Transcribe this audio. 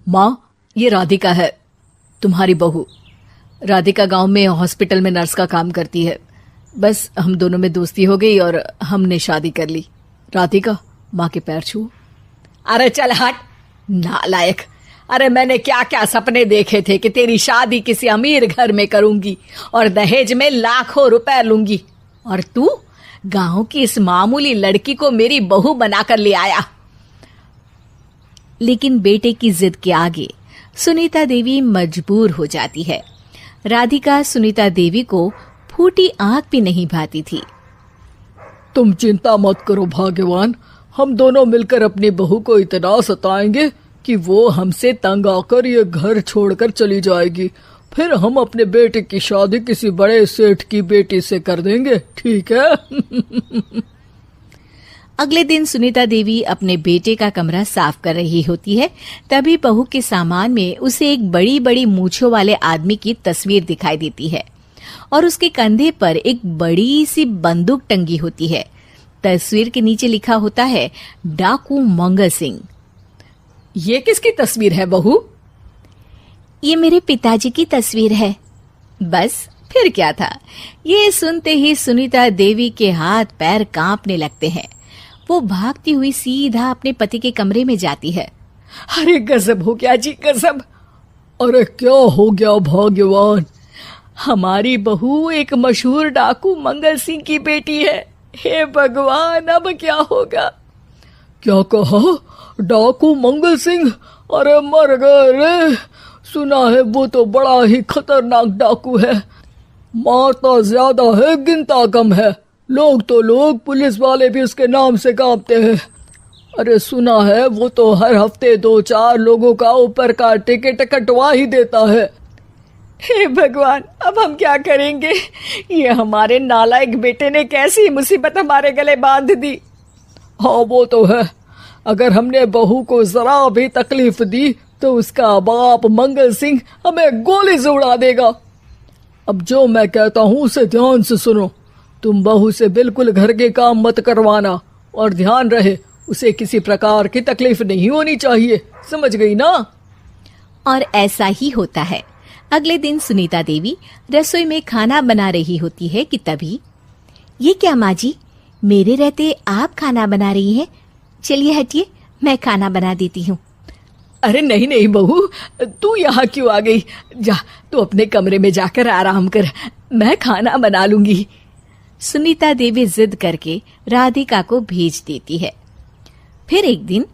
माँ, ये राधिका है, तुम्हारी बहू। राधिका गांव में हॉस्पिटल में नर्स का काम करती है। बस हम दोनों में दोस्ती हो गई और हमने शादी कर ली। राधिका, माँ के पैर छू। अरे चल हट, नालायक। अरे मैंने क्या क्या सपने देखे थे कि तेरी शादी किसी अमीर घर में करूंगी और दहेज में लाखों रुपए लूंगी, और तू गांव की इस मामूली लड़की को मेरी बहू बनाकर ले आया। लेकिन बेटे की जिद के आगे सुनीता देवी मजबूर हो जाती है। राधिका सुनीता देवी को फूटी आंख भी नहीं भाती थी। तुम चिंता मत करो भाग्यवान, हम दोनों मिलकर अपनी बहू को इतना सताएंगे कि वो हमसे तंग आकर ये घर छोड़कर चली जाएगी। फिर हम अपने बेटे की शादी किसी बड़े सेठ की बेटी से कर देंगे, ठीक है? अगले दिन सुनीता देवी अपने बेटे का कमरा साफ कर रही होती है। तभी बहू के सामान में उसे एक बड़ी बड़ी मूंछों वाले आदमी की तस्वीर दिखाई देती है और उसके कंधे पर एक बड़ी सी बंदूक टंगी होती है। तस्वीर के नीचे लिखा होता है डाकू मंगल सिंह। ये किसकी तस्वीर है बहू? ये मेरे पिताजी की तस्वीर है। बस फिर क्या था। ये सुनते ही सुनीता देवी के हाथ पैर कांपने लगते हैं। वो भागती हुई सीधा अपने पति के कमरे में जाती है। अरे गजब हो गया जी, गजब। अरे क्या हो गया भाग्यवान? हमारी बहू एक मशहूर डाकू मंगल सिंह की बेटी है। हे भगवान, अब क्या होगा? क्या कहा? डाकू मंगल सिंह? अरे मर गए रे। सुना है वो तो बड़ा ही खतरनाक डाकू है, मारता ज्यादा है गिनता कम है। लोग तो लोग पुलिस वाले भी उसके नाम से कांपते हैं। अरे सुना है वो तो हर हफ्ते 2-4 लोगों का ऊपर का टिकट कटवा ही देता है। हे भगवान, अब हम क्या करेंगे? ये हमारे नालायक बेटे ने कैसी मुसीबत हमारे गले बांध दी। हाँ वो तो है, अगर हमने बहू को जरा भी तकलीफ दी तो उसका बाप मंगल सिंह हमें गोली से उड़ा देगा। अब जो मैं कहता हूँ उसे ध्यान से सुनो। तुम बहू से बिल्कुल घर के काम मत करवाना, और ध्यान रहे उसे किसी प्रकार की तकलीफ नहीं होनी चाहिए, समझ गई ना? और ऐसा ही होता है। अगले दिन सुनीता देवी रसोई में खाना बना रही होती है कि तभी, ये क्या माँ जी, मेरे रहते आप खाना बना रही हैं? चलिए हटिए, मैं खाना बना देती हूँ। अरे नहीं नहीं बहू, तू यहाँ क्यों आ गई? जा, तू अपने कमरे में जाकर आराम कर, मैं खाना बना लूंगी। सुनीता देवी जिद करके राधिका को भेज देती है। फिर एक दिन